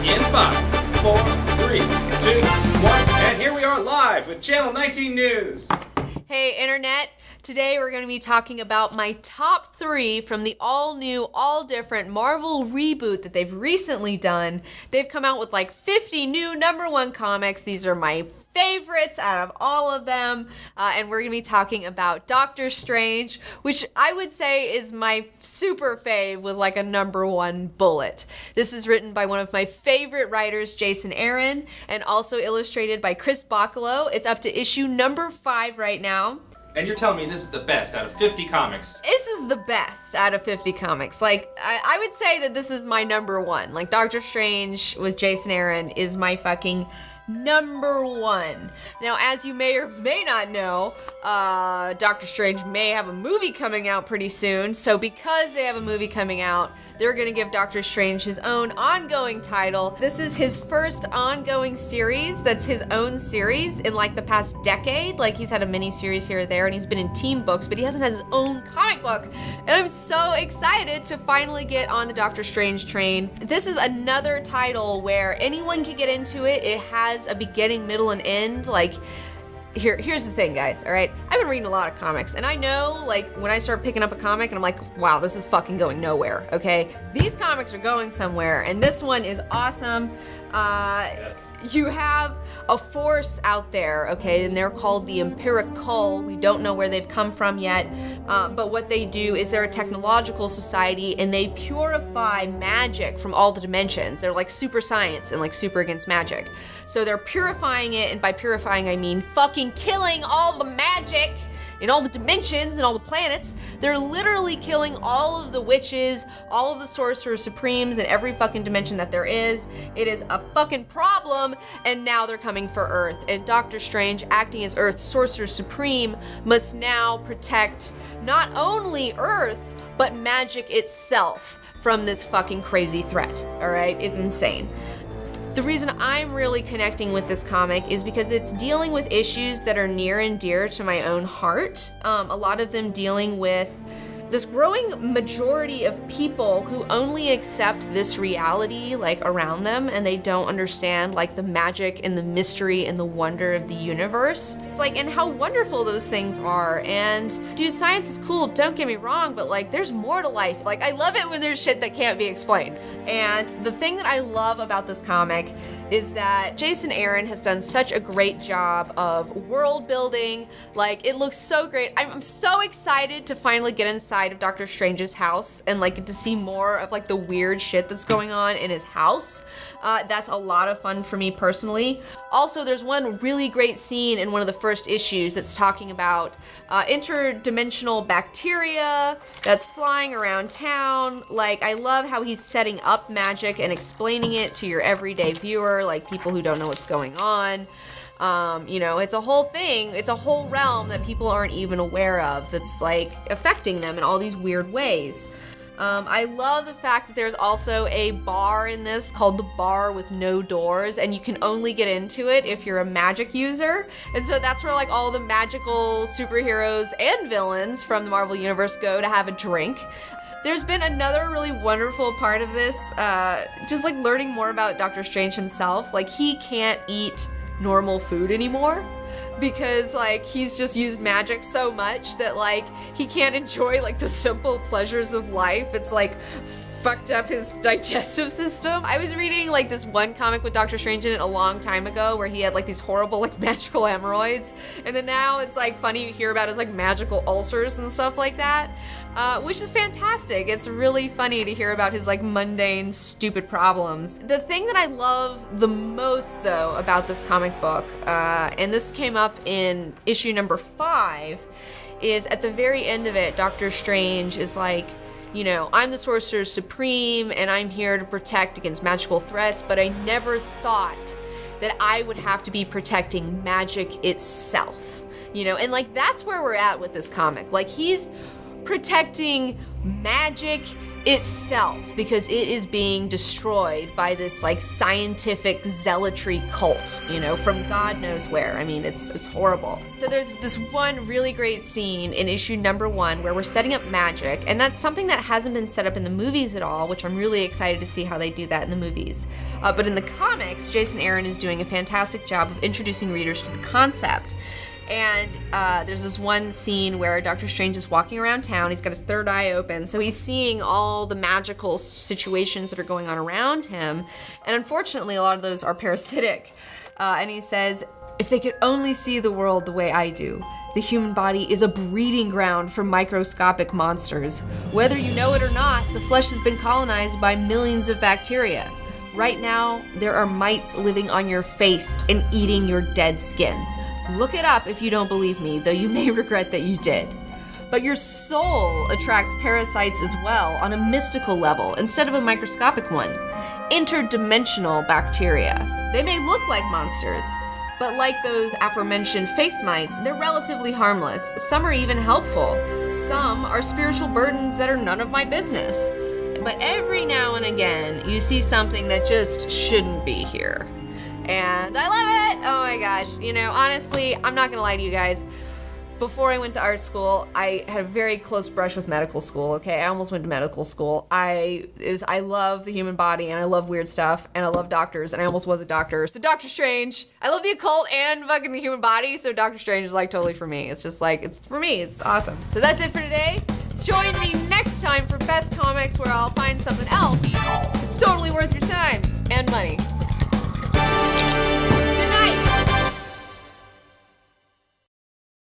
In 5, 4, 3, 2, 1, and here we are live with Channel 19 News. Hey, Internet. Today we're going to be talking about my top 3 from the all-new, all-different Marvel reboot that they've recently done. They've come out with like 50 new #1 comics. These are my favorites out of all of them, and we're going to be talking about Doctor Strange, which I would say is my super fave with like a #1 bullet. This is written by one of my favorite writers, Jason Aaron, and also illustrated by Chris Bachalo. It's up to issue number 5 right now. And you're telling me this is the best out of 50 comics? This is the best out of 50 comics. Like, I would say that this is my #1. Like, Doctor Strange with Jason Aaron is my fucking #1. Now, as you may or may not know, Doctor Strange may have a movie coming out pretty soon. So because they have a movie coming out, they're gonna give Doctor Strange his own ongoing title. This is his first ongoing series that's his own series in like the past decade. Like, he's had a mini series here or there, and he's been in team books, but he hasn't had his own comic book. And I'm so excited to finally get on the Doctor Strange train. This is another title where anyone can get into it. It has a beginning, middle, and end. Like, here's the thing, guys, all right? I've been reading a lot of comics, and I know, like, when I start picking up a comic, and I'm like, wow, this is fucking going nowhere, okay? These comics are going somewhere, and this one is awesome. Yes. You have a force out there, okay, and they're called the Empirical. We don't know where they've come from yet, but what they do is they're a technological society, and they purify magic from all the dimensions. They're like super science and like super against magic. So they're purifying it, and by purifying I mean fucking killing all the magic in all the dimensions and all the planets. They're literally killing all of the witches, all of the sorcerers supremes in every fucking dimension that there is. It is a fucking problem, and now they're coming for Earth. And Doctor Strange, acting as Earth's sorcerer supreme, must now protect not only Earth, but magic itself from this fucking crazy threat, all right? It's insane. The reason I'm really connecting with this comic is because it's dealing with issues that are near and dear to my own heart. A lot of them dealing with this growing majority of people who only accept this reality like around them, and they don't understand like the magic and the mystery and the wonder of the universe. It's like, and how wonderful those things are. And dude, science is cool, don't get me wrong, but like there's more to life. Like, I love it when there's shit that can't be explained. And the thing that I love about this comic is that Jason Aaron has done such a great job of world building. Like, it looks so great. I'm so excited to finally get inside of Doctor Strange's house and like get to see more of like the weird shit that's going on in his house. That's a lot of fun for me personally. Also, there's one really great scene in one of the first issues that's talking about interdimensional bacteria that's flying around town. Like, I love how he's setting up magic and explaining it to your everyday viewer, like people who don't know what's going on. You know, it's a whole thing, it's a whole realm that people aren't even aware of that's like affecting them in all these weird ways. I love the fact that there's also a bar in this called the Bar with No Doors, and you can only get into it if you're a magic user. And so that's where like all the magical superheroes and villains from the Marvel Universe go to have a drink. There's been another really wonderful part of this, just like learning more about Doctor Strange himself. Like, he can't eat normal food anymore because like he's just used magic so much that like he can't enjoy like the simple pleasures of life. It's like fucked up his digestive system. I was reading like this one comic with Doctor Strange in it a long time ago where he had like these horrible like magical hemorrhoids, and then now it's like funny to hear about his like magical ulcers and stuff like that, which is fantastic. It's really funny to hear about his like mundane stupid problems. The thing that I love the most though about this comic book, and this came up in issue number 5, is at the very end of it, Doctor Strange is like, you know, I'm the Sorcerer Supreme and I'm here to protect against magical threats, but I never thought that I would have to be protecting magic itself, you know? And like, that's where we're at with this comic. Like, he's protecting magic itself, because it is being destroyed by this like scientific zealotry cult, you know, from God knows where. I mean, it's horrible. So there's this one really great scene in issue number 1 where we're setting up magic, and that's something that hasn't been set up in the movies at all, which I'm really excited to see how they do that in the movies. But in the comics, Jason Aaron is doing a fantastic job of introducing readers to the concept. And there's this one scene where Doctor Strange is walking around town. He's got his third eye open, so he's seeing all the magical situations that are going on around him. And unfortunately, a lot of those are parasitic. And he says, if they could only see the world the way I do. The human body is a breeding ground for microscopic monsters. Whether you know it or not, the flesh has been colonized by millions of bacteria. Right now, there are mites living on your face and eating your dead skin. Look it up if you don't believe me, though you may regret that you did. But your soul attracts parasites as well on a mystical level instead of a microscopic one. Interdimensional bacteria. They may look like monsters, but like those aforementioned face mites, they're relatively harmless. Some are even helpful. Some are spiritual burdens that are none of my business. But every now and again, you see something that just shouldn't be here. And I love it! Oh my gosh. You know, honestly, I'm not gonna lie to you guys. Before I went to art school, I had a very close brush with medical school, okay? I almost went to medical school. I love the human body, and I love weird stuff, and I love doctors, and I almost was a doctor. So Doctor Strange, I love the occult and fucking the human body, so Doctor Strange is like totally for me. It's just like, it's for me, it's awesome. So that's it for today. Join me next time for Best Comics, where I'll find something else that's totally worth your time and money.